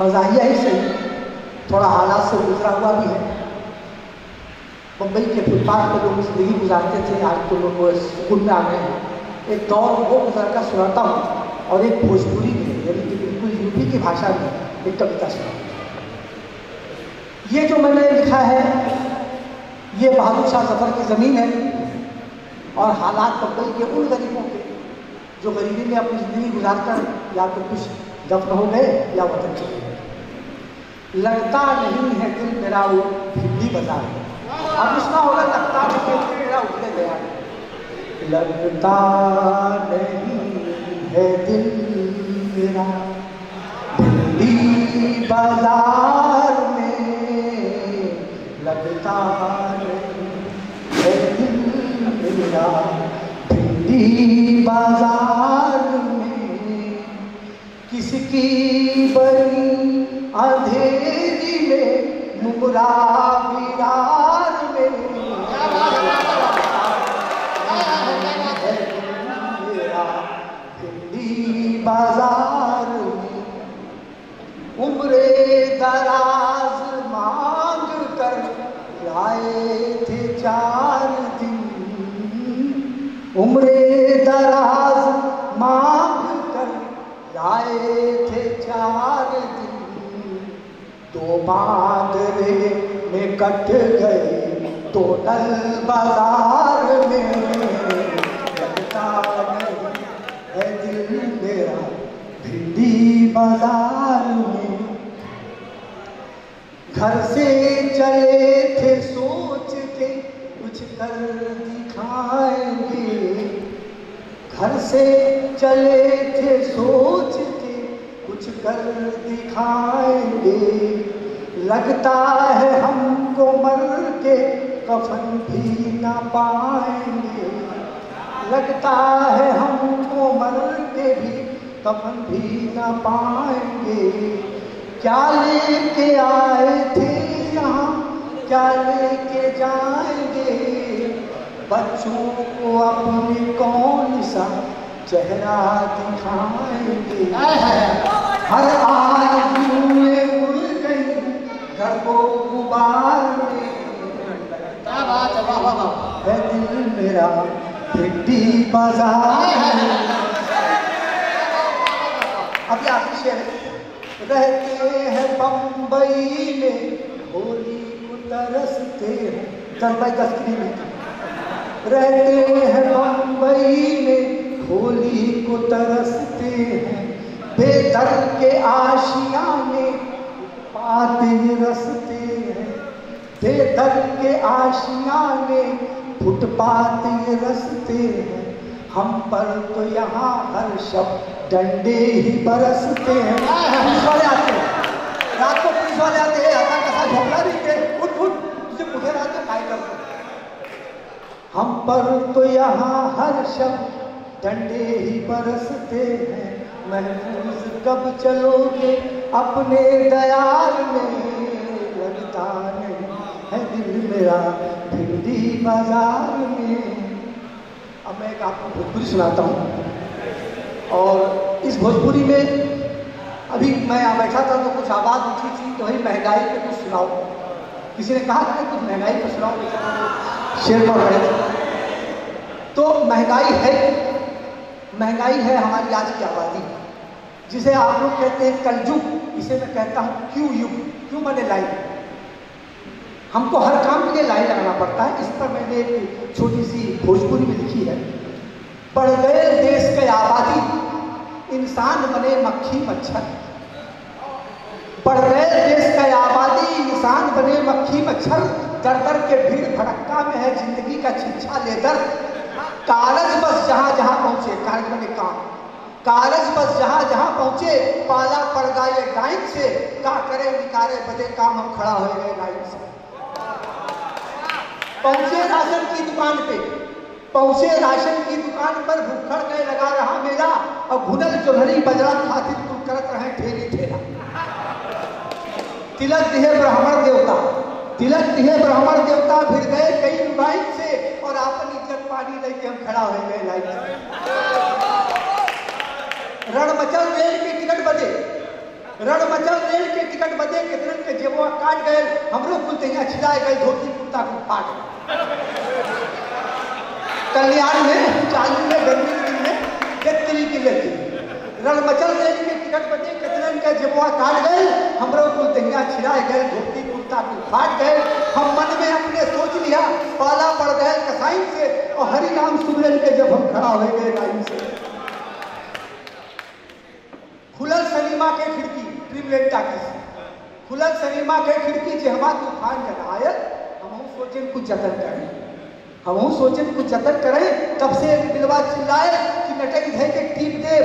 मज़ाहिया ही सही, थोड़ा हालात से गुजरा हुआ भी है। मुंबई के फुटपाथ पर लोग जिंदगी गुजारते थे, आज तो लोग सुकून में आ गए हैं। एक दौर वो गुजर का सुनाता हूँ, और एक भोजपुरी में यानी कि बिल्कुल यूपी की भाषा में एक कविता सुना। ये जो मैंने लिखा है ये बहादुर शाह जफर की ज़मीन है, और हालात मुंबई के उन गरीबों के जो गरीबी में अपनी ज़िंदगी गुजारकर या तो कुछ दफन हो गए या वतन चले गए। लगता नहीं है दिल मेरा वो भिंडी बाजार में, अब सुना होगा लगता नहीं है मेरा उठने गया। लगता नहीं है दिल मेरा भिंडी बाजार में, लगता नहीं है दिल मेरा भिंडी बाजार में। किसकी बड़ी अंधेरी में मुमरा विरार में, मेरा भिंडी बाजार में। उम्रे दराज मांग कर लाए थे 4 दिन, उम्रे दराज मांग कर लाए थे 4 दिन। 2 बांदरे में कट गए तो नल बाजार में, लगता नहीं है दिल मेरा भिंडी बाजार में। घर से चले थे सोच के कुछ कर दिखाएंगे, घर से चले थे सोच के कुछ कर दिखाएंगे। लगता है हमको मर के कफन भी ना पाएंगे, लगता है हमको मर के भी कफन भी ना पाएंगे। क्या लेके आए थे यहाँ क्या लेके जाएंगे, बच्चों को अपने कौन सा चेहरा दिखाएंगे। हर आरज़ू उड़ गई घर को गुबार में, है दिल मेरा भिंडी बाजार में। अभी आखिरी शेर है। रहते हैं बम्बई में होली को तरसते हैं, 10x10 की नहीं मिलती। रहते हैं बम्बई में होली को तरसते हैं, बेदर्द के आशियाने पाते रसते हैं, बेदर्द के आशियाने फुटपाथ ये रसते हैं। हम पर तो यहाँ हर शब्द डंडे ही बरसते हैं। पुलिस वाले आते हैं, रात को पुलिस वाले आते हैं, आता कसा झोंका देते हैं, उठ उठ तुझे मुझे रात में काय करते। हम पर तो यहाँ हर शब्द डंडे ही बरसते हैं। महफूज कब चलोगे अपने दयाल में, लगता नहीं है दिल मेरा भिंडी बाजार में। अब मैं एक आपको भोजपुरी सुनाता हूँ, और इस भोजपुरी में अभी मैं यहाँ बैठा था तो कुछ आवाज़ उठी थी कि भाई महंगाई पे कुछ सुनाओ। किसी ने कहा था कुछ महंगाई पे सुनाओ, शेर पढ़ रहे थे। तो महंगाई है हमारी आज की आबादी, जिसे आप लोग कहते हैं कलयुग, इसे मैं कहता हूँ क्यू युग। क्यों मैंने लाइन, हमको हर काम के लिए लाइन लगाना पड़ता है। इस पर मैंने एक छोटी सी भोजपुरी में लिखी है। बढ़ गए देश के आबादी, इंसान बने मक्खी मच्छर। बढ़ गए देश का आबादी, इंसान बने मक्खी मच्छर। दर दर के भीड़ भड़क्का में है जिंदगी का छिछा लेदर। कागज बस जहां जहां पहुंचे, कागज बने काम, कागज बस जहां जहां पहुंचे, पाला पड़ गया ये लाइन से। का करे निकारे बदे काम, हम खड़ा हो गए लाइन से। पहुंचे राशन की दुकान पे, पहुंचे राशन की दुकान पर, भुक्खड़ के लगा रहा मेला। और भुनल चुनरी बजरा खातिर तू करत रहे ठेली ठेला। तिलक दिए ब्राह्मण देवता, तिलक दिए ब्राह्मण देवता, भिड़ गए कई लाइन से। और आपन इज्जत पानी लेके हम खड़ा हो गए लाइन से। रण मचल रेल की टिकट बजे, रण मचल रेल के टिकट बदे कितने के जेबवा काट गए, हमरो कुल तैया छिलाए गए, धोती कुर्ता को फाट गए। कल्याण में चालू में गर्मी के दिन में तेतरी की लेती रण मचल रेल के टिकट बदे कितने के जेबवा काट गए, हमरो कुल तैया छिलाए गए, धोती कुर्ता को फाट गए। हम मन में अपने सोच लिया पाला पड़ गए कसाई से, और हरि नाम सुमिरन के जब हम खड़ा हो गए लाइन से। खुलल सनीमा के खिड़की ट्रिपलेट टाकिस, खुलल सनीमा के खिड़की जेहवा तूफान जनायल, हम सोचे कुछ जतन करें, हम सोचे कुछ जतन करें। तब से दिलवा चिल्लाए कि नटक धै के टीप दे,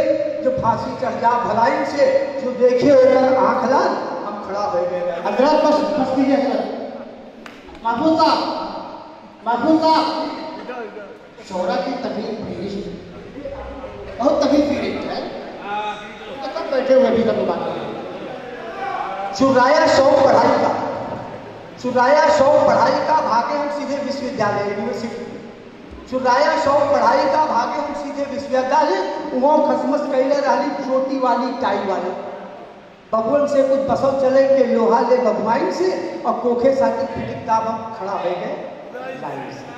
जो फांसी चढ़ जा भलाई से, जो देखे होकर आंख लाल, हम खड़ा हो गए। हजरत बस कीजिए हजरत। महफूज साहब शोहरा की तबीयत पीड़ित, बहुत तबीयत पीड़ित है, तब बैठे हुए भी कभी बात करें। चुराया शौक पढ़ाई का, चुराया शौक पढ़ाई का, भागे हम सीधे विश्वविद्यालय यूनिवर्सिटी। चुराया शौक पढ़ाई का, भागे हम सीधे विश्वविद्यालय। वो खसमस कैले रही चोटी वाली टाई वाले, बबुल से कुछ बसव चले के लोहा ले बबुआइन से, और कोखे साथी फिटिक दाब हम खड़ा हो गए लाइन से।